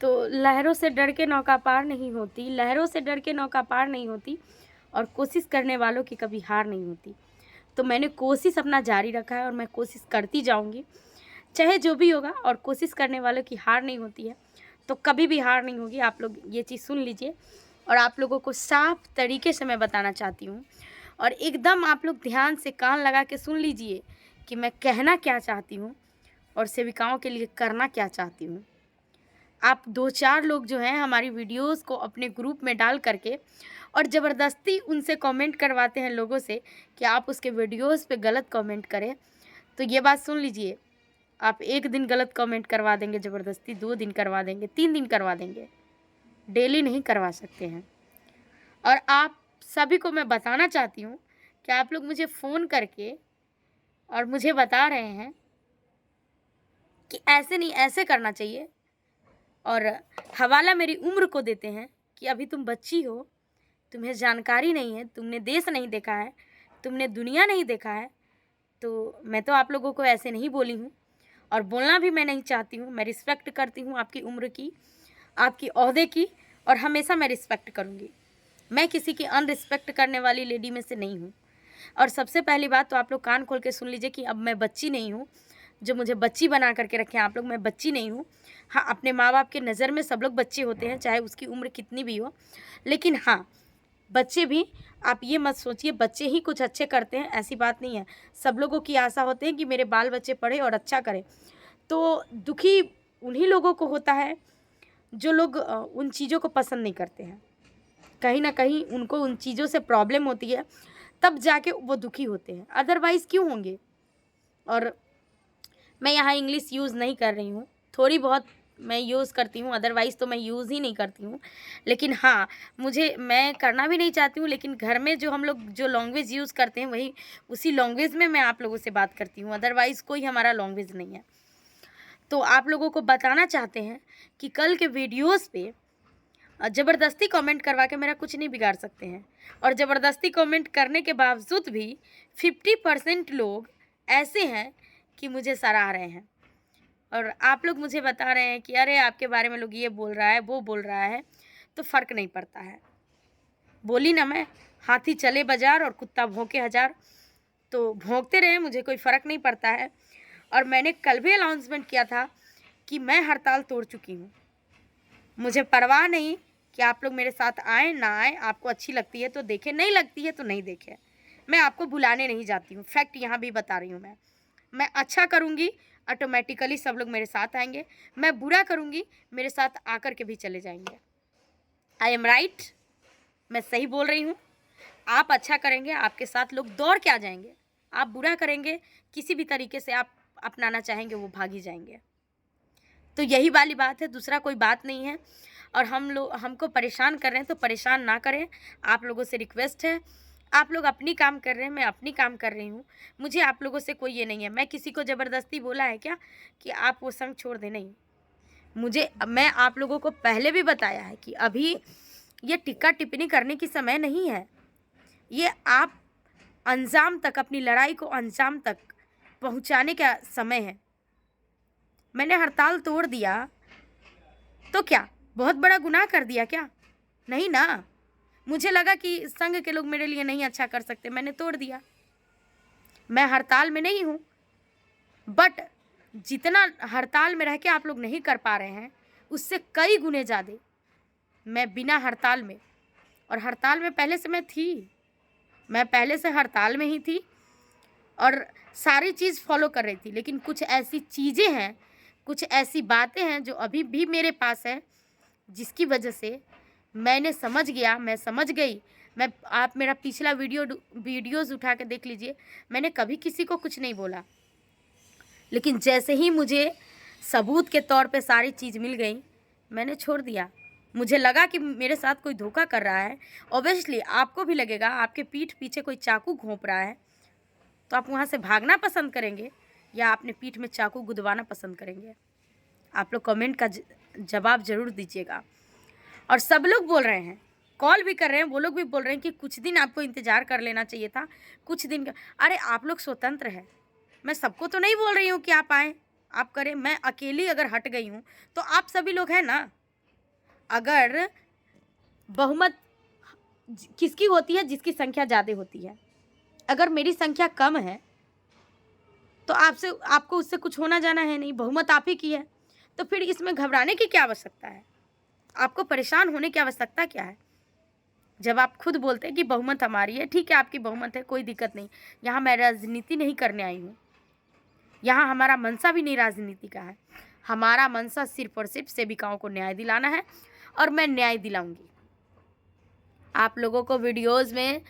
तो लहरों से डर के नौका पार नहीं होती, लहरों से डर के नौका पार नहीं होती, और कोशिश करने वालों की कभी हार नहीं होती। तो मैंने कोशिश अपना जारी रखा है और मैं कोशिश करती जाऊँगी, चाहे जो भी होगा, और कोशिश करने वालों की हार नहीं होती है, तो कभी भी हार नहीं होगी। आप लोग ये चीज़ सुन लीजिए, और आप लोगों को साफ तरीके से मैं बताना चाहती हूँ, और एकदम आप लोग ध्यान से कान लगा के सुन लीजिए कि मैं कहना क्या चाहती हूँ और सेविकाओं के लिए करना क्या चाहती हूँ। आप 2-4 लोग जो हैं हमारी वीडियोज़ को अपने ग्रुप में डाल करके और ज़बरदस्ती उनसे कमेंट करवाते हैं लोगों से कि आप उसके वीडियोज़ पे गलत कमेंट करें। तो ये बात सुन लीजिए, आप 1 दिन गलत कमेंट करवा देंगे ज़बरदस्ती, 2 दिन करवा देंगे, 3 दिन करवा देंगे, डेली नहीं करवा सकते हैं। और आप सभी को मैं बताना चाहती हूँ कि आप लोग मुझे फ़ोन करके और मुझे बता रहे हैं कि ऐसे नहीं, ऐसे करना चाहिए, और हवाला मेरी उम्र को देते हैं कि अभी तुम बच्ची हो, तुम्हें जानकारी नहीं है, तुमने देश नहीं देखा है, तुमने दुनिया नहीं देखा है। तो मैं तो आप लोगों को ऐसे नहीं बोली हूँ, और बोलना भी मैं नहीं चाहती हूँ। मैं रिस्पेक्ट करती हूँ आपकी उम्र की, आपकी ओहदे की, और हमेशा मैं रिस्पेक्ट करूँगी। मैं किसी की अनरिस्पेक्ट करने वाली लेडी में से नहीं हूँ। और सबसे पहली बात तो आप लोग कान खोल के सुन लीजिए कि अब मैं बच्ची नहीं हूँ, जो मुझे बच्ची बना करके रखे हैं आप लोग, मैं बच्ची नहीं हूँ। हाँ, अपने माँ बाप के नज़र में सब लोग बच्चे होते हैं, चाहे उसकी उम्र कितनी भी हो। लेकिन हाँ, बच्चे भी, आप ये मत सोचिए बच्चे ही कुछ अच्छे करते हैं, ऐसी बात नहीं है। सब लोगों की आशा होती है कि मेरे बाल बच्चे पढ़े और अच्छा करें। तो दुखी उन्हीं लोगों को होता है जो लोग उन चीज़ों को पसंद नहीं करते हैं। कहीं न कहीं उनको उन चीज़ों से प्रॉब्लम होती है, तब जाके वो दुखी होते हैं, अदरवाइज़ क्यों होंगे? और मैं यहाँ इंग्लिश यूज़ नहीं कर रही हूँ, थोड़ी बहुत मैं यूज़ करती हूँ, अदरवाइज़ तो मैं यूज़ ही नहीं करती हूँ। लेकिन हाँ, मैं करना भी नहीं चाहती हूँ, लेकिन घर में जो हम लोग जो लैंग्वेज यूज़ करते हैं वही उसी लैंग्वेज में मैं आप लोगों से बात करती हूँ, अदरवाइज़ कोई हमारा लैंग्वेज नहीं है। तो आप लोगों को बताना चाहते हैं कि कल के वीडियोज़ पे ज़बरदस्ती कमेंट करवा के मेरा कुछ नहीं बिगाड़ सकते हैं, और ज़बरदस्ती कमेंट करने के बावजूद भी 50% लोग ऐसे हैं कि मुझे सराह रहे हैं, और आप लोग मुझे बता रहे हैं कि अरे आपके बारे में लोग ये बोल रहा है, वो बोल रहा है, तो फ़र्क नहीं पड़ता है। बोली ना मैं, हाथी चले बाज़ार और कुत्ता भौंके हज़ार, तो भौंकते रहें, मुझे कोई फ़र्क नहीं पड़ता है। और मैंने कल भी अनाउंसमेंट किया था कि मैं हड़ताल तोड़ चुकी हूँ। मुझे परवाह नहीं कि आप लोग मेरे साथ आएँ ना आएँ, आपको अच्छी लगती है तो देखें, नहीं लगती है तो नहीं देखें। मैं आपको बुलाने नहीं जाती हूँ, फैक्ट यहाँ भी बता रही हूँ मैं अच्छा करूँगी, ऑटोमेटिकली सब लोग मेरे साथ आएँगे, मैं बुरा करूँगी, मेरे साथ आकर के भी चले जाएँगे। I am right? मैं सही बोल रही हूँ? आप अच्छा करेंगे, आपके साथ लोग दौड़ के आ जाएँगे। आप बुरा करेंगे, किसी भी तरीके से आप अपनाना चाहेंगे, वो भाग ही जाएँगे। तो यही वाली बात है, दूसरा कोई बात नहीं है। और हमको परेशान कर रहे हैं तो परेशान ना करें, आप लोगों से रिक्वेस्ट है। आप लोग अपनी काम कर रहे हैं, मैं अपनी काम कर रही हूँ, मुझे आप लोगों से कोई ये नहीं है। मैं किसी को ज़बरदस्ती बोला है क्या कि आप वो संग छोड़ दें? नहीं। मैं आप लोगों को पहले भी बताया है कि अभी ये टिक्का टिप्पणी करने की समय नहीं है। ये आप अंजाम तक, अपनी लड़ाई को अंजाम तक पहुँचाने का समय है। मैंने हड़ताल तोड़ दिया तो क्या बहुत बड़ा गुनाह कर दिया क्या? नहीं ना। मुझे लगा कि संघ के लोग मेरे लिए नहीं अच्छा कर सकते, मैंने तोड़ दिया। मैं हड़ताल में नहीं हूँ, बट जितना हड़ताल में रह के आप लोग नहीं कर पा रहे हैं, उससे कई गुने ज़्यादा मैं बिना हड़ताल में, और हड़ताल में पहले से मैं पहले से हड़ताल में ही थी और सारी चीज़ फॉलो कर रही थी। लेकिन कुछ ऐसी चीज़ें हैं, कुछ ऐसी बातें हैं जो अभी भी मेरे पास है, जिसकी वजह से मैं समझ गई। आप मेरा पिछला वीडियोज़ उठा के देख लीजिए, मैंने कभी किसी को कुछ नहीं बोला। लेकिन जैसे ही मुझे सबूत के तौर पे सारी चीज़ मिल गई, मैंने छोड़ दिया। मुझे लगा कि मेरे साथ कोई धोखा कर रहा है। ऑब्वियसली आपको भी लगेगा, आपके पीठ पीछे कोई चाकू घोंप रहा है, तो आप वहाँ से भागना पसंद करेंगे या अपने पीठ में चाकू गुदवाना पसंद करेंगे? आप लोग कमेंट का जवाब ज़रूर दीजिएगा। और सब लोग बोल रहे हैं, कॉल भी कर रहे हैं, वो लोग भी बोल रहे हैं कि कुछ दिन आपको इंतज़ार कर लेना चाहिए था, कुछ दिन का। अरे आप लोग स्वतंत्र हैं, मैं सबको तो नहीं बोल रही हूँ कि आप आएँ, आप करें। मैं अकेली अगर हट गई हूँ तो आप सभी लोग हैं ना, अगर बहुमत किसकी होती है? जिसकी संख्या ज़्यादा होती है। अगर मेरी संख्या कम है तो आपको उससे कुछ होना जाना है नहीं, बहुमत आप ही की है। तो फिर इसमें घबराने की क्या आवश्यकता है? आपको परेशान होने की आवश्यकता क्या है? जब आप खुद बोलते हैं कि बहुमत हमारी है, ठीक है आपकी बहुमत है, कोई दिक्कत नहीं। यहाँ मैं राजनीति नहीं करने आई हूँ, यहाँ हमारा मंशा भी नहीं राजनीति का है। हमारा मंशा सिर्फ और सिर्फ सेविकाओं को न्याय दिलाना है और मैं न्याय दिलाऊंगी। आप लोगों को वीडियोज़ में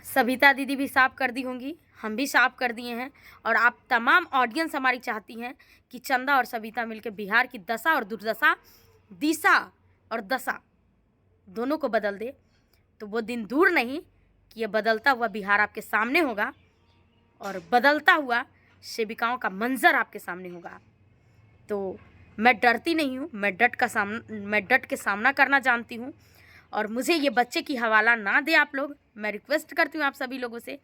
सविता दीदी भी साफ कर दी होंगी, हम भी साफ कर दिए हैं, और आप तमाम ऑडियंस हमारी चाहती हैं कि चंदा और सविता मिलकर बिहार की दशा और दुर्दशा, दिशा और दशा दोनों को बदल दे। तो वो दिन दूर नहीं कि ये बदलता हुआ बिहार आपके सामने होगा और बदलता हुआ सेविकाओं का मंजर आपके सामने होगा। तो मैं डरती नहीं हूँ, मैं डट के सामना करना जानती हूँ। और मुझे ये बच्चे की हवाला ना दे आप लोग। मैं रिक्वेस्ट करती हूँ आप सभी लोगों से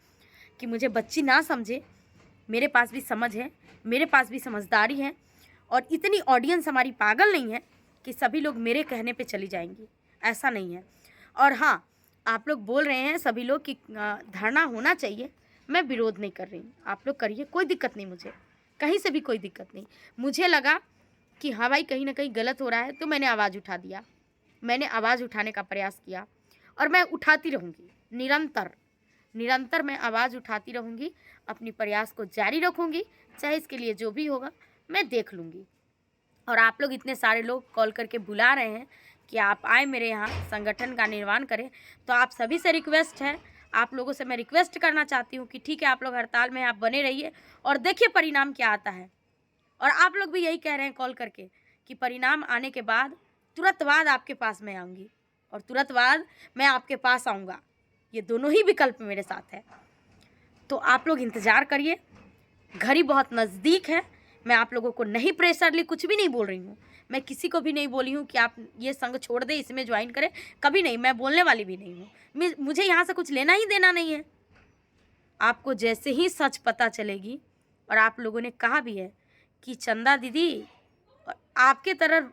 कि मुझे बच्ची ना समझे। मेरे पास भी समझ है, मेरे पास भी समझदारी है, और इतनी ऑडियंस हमारी पागल नहीं है कि सभी लोग मेरे कहने पे चली जाएंगी, ऐसा नहीं है। और हाँ, आप लोग बोल रहे हैं सभी लोग कि धरना होना चाहिए, मैं विरोध नहीं कर रही हूँ, आप लोग करिए, कोई दिक्कत नहीं, मुझे कहीं से भी कोई दिक्कत नहीं। मुझे लगा कि हाँ भाई कहीं ना कहीं गलत हो रहा है, तो मैंने आवाज़ उठा दिया, मैंने आवाज़ उठाने का प्रयास किया और मैं उठाती रहूँगी। निरंतर मैं आवाज़ उठाती रहूँगी, अपनी प्रयास को जारी रखूँगी, चाहे इसके लिए जो भी होगा मैं देख लूँगी। और आप लोग इतने सारे लोग कॉल करके बुला रहे हैं कि आप आए मेरे यहाँ, संगठन का निर्माण करें, तो आप सभी से रिक्वेस्ट है, आप लोगों से मैं रिक्वेस्ट करना चाहती हूँ कि ठीक है आप लोग हड़ताल में आप बने रहिए और देखिए परिणाम क्या आता है। और आप लोग भी यही कह रहे हैं कॉल करके कि परिणाम आने के बाद तुरंत बाद आपके पास मैं आऊँगी और तुरंत बाद मैं आपके पास आऊँगा, ये दोनों ही विकल्प मेरे साथ है। तो आप लोग इंतज़ार करिए, घड़ी बहुत नज़दीक है। मैं आप लोगों को नहीं प्रेशरली कुछ भी नहीं बोल रही हूँ, मैं किसी को भी नहीं बोली हूँ कि आप ये संघ छोड़ दें, इसमें ज्वाइन करें, कभी नहीं, मैं बोलने वाली भी नहीं हूँ। मुझे यहाँ से कुछ लेना ही देना नहीं है। आपको जैसे ही सच पता चलेगी, और आप लोगों ने कहा भी है कि चंदा दीदी आपके तरह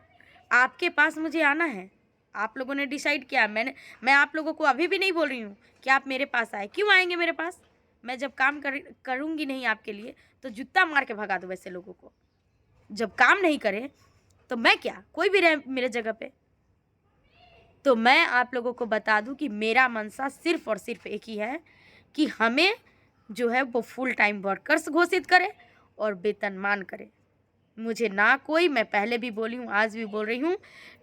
आपके पास मुझे आना है, आप लोगों ने डिसाइड किया। मैं आप लोगों को अभी भी नहीं बोल रही हूँ कि आप मेरे पास आए, क्यों आएंगे मेरे पास? मैं जब काम करूँगी नहीं आपके लिए तो जूता मार के भगा दो वैसे लोगों को। जब काम नहीं करे तो मैं क्या, कोई भी रहे मेरे जगह पे। तो मैं आप लोगों को बता दूं कि मेरा मंशा सिर्फ और सिर्फ एक ही है कि हमें जो है वो फुल टाइम वर्कर्स घोषित करे और वेतनमान करे। मुझे ना कोई, मैं पहले भी बोली हूँ आज भी बोल रही हूँ,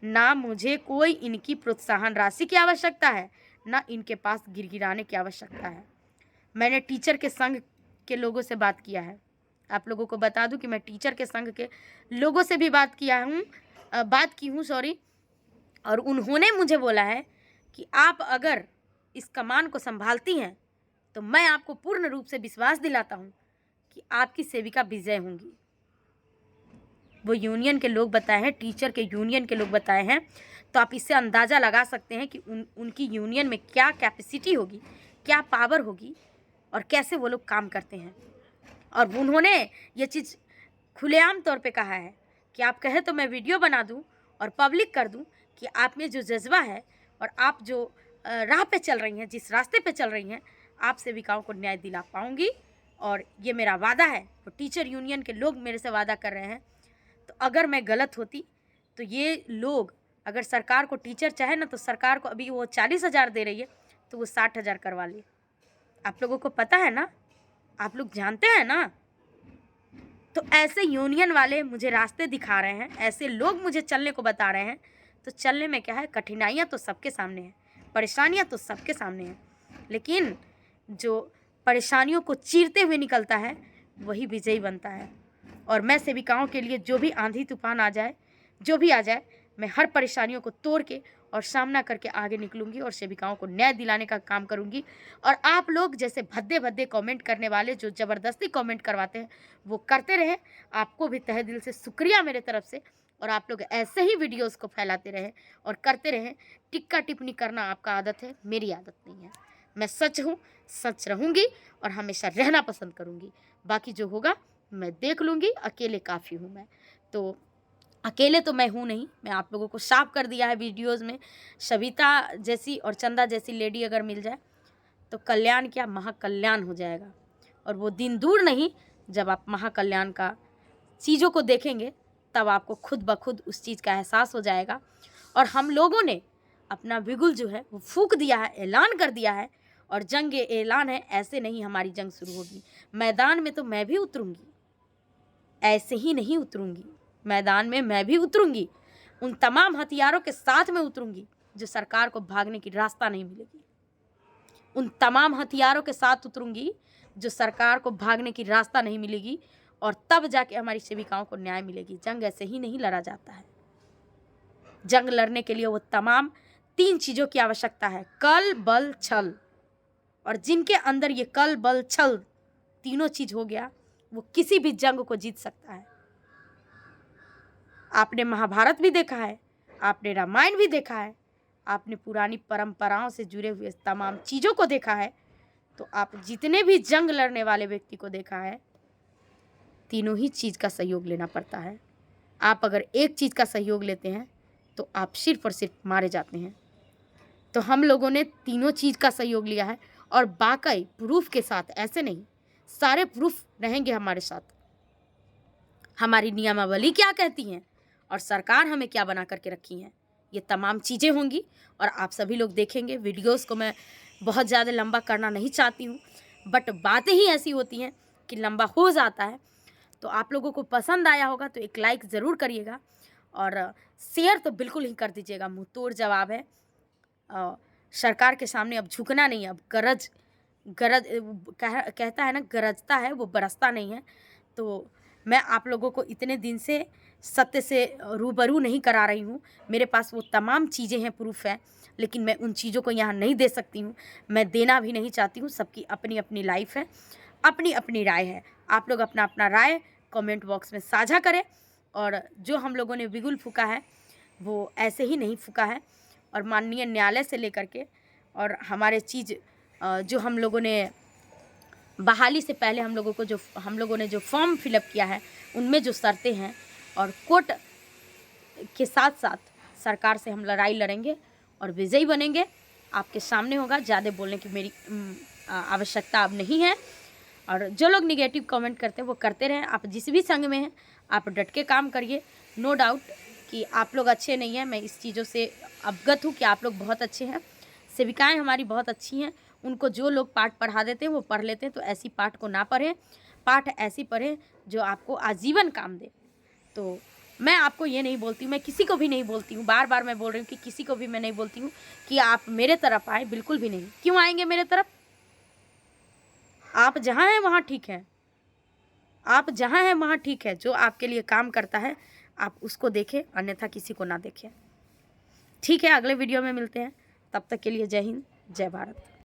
ना मुझे कोई इनकी प्रोत्साहन राशि की आवश्यकता है, ना इनके पास गिरगिराने की आवश्यकता है। मैंने टीचर के संघ के लोगों से बात किया है, आप लोगों को बता दूं कि मैं टीचर के संघ के लोगों से भी बात की हूँ सॉरी। और उन्होंने मुझे बोला है कि आप अगर इस कमान को संभालती हैं तो मैं आपको पूर्ण रूप से विश्वास दिलाता हूँ कि आपकी सेविका विजय होंगी। वो यूनियन के लोग बताए हैं, टीचर के यूनियन के लोग बताए हैं। तो आप इससे अंदाज़ा लगा सकते हैं कि उनकी यूनियन में क्या कैपेसिटी होगी, क्या पावर होगी और कैसे वो लोग काम करते हैं। और उन्होंने ये चीज़ खुलेआम तौर पे कहा है कि आप कहे तो मैं वीडियो बना दूं और पब्लिक कर दूं कि आप में जो जज्बा है और आप जो राह पे चल रही हैं, जिस रास्ते पे चल रही हैं, आप सेविकाओं को न्याय दिला पाऊंगी। और ये मेरा वादा है, वो टीचर यूनियन के लोग मेरे से वादा कर रहे हैं। तो अगर मैं गलत होती तो ये लोग, अगर सरकार को टीचर चाहे ना, तो सरकार को अभी वो 40,000 दे रही है तो वो 60,000 करवा ले। आप लोगों को पता है ना, आप लोग जानते हैं ना। तो ऐसे यूनियन वाले मुझे रास्ते दिखा रहे हैं, ऐसे लोग मुझे चलने को बता रहे हैं। तो चलने में क्या है, कठिनाइयाँ तो सबके सामने हैं, परेशानियाँ तो सबके सामने हैं, लेकिन जो परेशानियों को चीरते हुए निकलता है वही विजयी बनता है। और मैं सेविकाओं के लिए जो भी आंधी तूफान आ जाए, जो भी आ जाए, मैं हर परेशानियों को तोड़ के और सामना करके आगे निकलूंगी और सेविकाओं को न्याय दिलाने का काम करूंगी। और आप लोग जैसे भद्दे भद्दे कमेंट करने वाले, जो ज़बरदस्ती कमेंट करवाते हैं, वो करते रहे। आपको भी तहे दिल से शुक्रिया मेरे तरफ से। और आप लोग ऐसे ही वीडियोज़ को फैलाते रहें और करते रहें। टिक्का टिप्पणी करना आपका आदत है, मेरी आदत नहीं है। मैं सच हूँ, सच रहूँगी और हमेशा रहना पसंद करूँगी। बाकी जो होगा मैं देख लूँगी, अकेले काफ़ी हूँ मैं। तो अकेले तो मैं हूँ नहीं, मैं आप लोगों को साफ कर दिया है वीडियोस में। सविता जैसी और चंदा जैसी लेडी अगर मिल जाए तो कल्याण क्या महाकल्याण हो जाएगा। और वो दिन दूर नहीं जब आप महाकल्याण का चीज़ों को देखेंगे, तब आपको खुद ब खुद उस चीज़ का एहसास हो जाएगा। और हम लोगों ने अपना बिगुल जो है वो फूंक दिया है, ऐलान कर दिया है, और जंग ऐलान है, ऐसे नहीं हमारी जंग शुरू होगी। मैदान में तो मैं भी उतरूँगी, ऐसे ही नहीं उतरूँगी, मैदान में मैं भी उतरूँगी, उन तमाम हथियारों के साथ में उतरूँगी जो सरकार को भागने की रास्ता नहीं मिलेगी। उन तमाम हथियारों के साथ उतरूँगी जो सरकार को भागने की रास्ता नहीं मिलेगी, और तब जाके हमारी सेविकाओं को न्याय मिलेगी। जंग ऐसे ही नहीं लड़ा जाता है। जंग लड़ने के लिए वो तमाम 3 चीज़ों की आवश्यकता है, कल, बल, छल। और जिनके अंदर ये कल, बल, छल तीनों चीज़ हो गया, वो किसी भी जंग को जीत सकता है। आपने महाभारत भी देखा है, आपने रामायण भी देखा है, आपने पुरानी परंपराओं से जुड़े हुए तमाम चीज़ों को देखा है, तो आप जितने भी जंग लड़ने वाले व्यक्ति को देखा है, तीनों ही चीज़ का सहयोग लेना पड़ता है। आप अगर एक चीज़ का सहयोग लेते हैं तो आप सिर्फ और सिर्फ मारे जाते हैं। तो हम लोगों ने तीनों चीज़ का सहयोग लिया है, और बाकाई प्रूफ के साथ, ऐसे नहीं, सारे प्रूफ रहेंगे हमारे साथ। हमारी नियमावली क्या कहती हैं और सरकार हमें क्या बना करके रखी है, ये तमाम चीज़ें होंगी और आप सभी लोग देखेंगे। वीडियोस को मैं बहुत ज़्यादा लंबा करना नहीं चाहती हूँ, बट बातें ही ऐसी होती हैं कि लंबा हो जाता है। तो आप लोगों को पसंद आया होगा तो एक लाइक ज़रूर करिएगा, और शेयर तो बिल्कुल ही कर दीजिएगा। मुँह तोड़ जवाब है, सरकार के सामने अब झुकना नहीं है। अब गरज कहता है ना, गरजता है वो बरसता नहीं है। तो मैं आप लोगों को इतने दिन से सत्य से रूबरू नहीं करा रही हूँ। मेरे पास वो तमाम चीज़ें हैं, प्रूफ है, लेकिन मैं उन चीज़ों को यहाँ नहीं दे सकती हूँ, मैं देना भी नहीं चाहती हूँ। सबकी अपनी अपनी लाइफ है, अपनी अपनी राय है। आप लोग अपना अपना राय कमेंट बॉक्स में साझा करें। और जो हम लोगों ने बिगुल फूका है वो ऐसे ही नहीं फूका है, और माननीय न्यायालय से लेकर के और हमारे चीज़ जो हम लोगों ने बहाली से पहले हम लोगों ने जो फॉर्म फिलअप किया है, उनमें जो शर्तें हैं, और कोर्ट के साथ साथ सरकार से हम लड़ाई लड़ेंगे और विजयी बनेंगे। आपके सामने होगा, ज़्यादा बोलने की मेरी आवश्यकता अब नहीं है। और जो लोग निगेटिव कमेंट करते हैं वो करते रहें। आप जिस भी संघ में हैं आप डट के काम करिए। नो डाउट कि आप लोग अच्छे नहीं हैं, मैं इस चीज़ों से अवगत हूँ कि आप लोग बहुत अच्छे हैं। सेविकाएं हमारी बहुत अच्छी हैं, उनको जो लोग पाठ पढ़ा देते हैं वो पढ़ लेते हैं। तो ऐसी पाठ को ना पढ़ें, पाठ ऐसी पढ़ें जो आपको आजीवन काम दे। तो मैं आपको ये नहीं बोलती हूँ, मैं किसी को भी नहीं बोलती हूँ, बार बार मैं बोल रही हूँ कि किसी को भी मैं नहीं बोलती हूँ कि आप मेरे तरफ आए, बिल्कुल भी नहीं। क्यों आएंगे मेरे तरफ? आप जहाँ हैं वहाँ ठीक है, आप जहाँ हैं वहाँ ठीक है। जो आपके लिए काम करता है आप उसको देखें, अन्यथा किसी को ना देखें। ठीक है, अगले वीडियो में मिलते हैं, तब तक के लिए जय हिंद, जय भारत।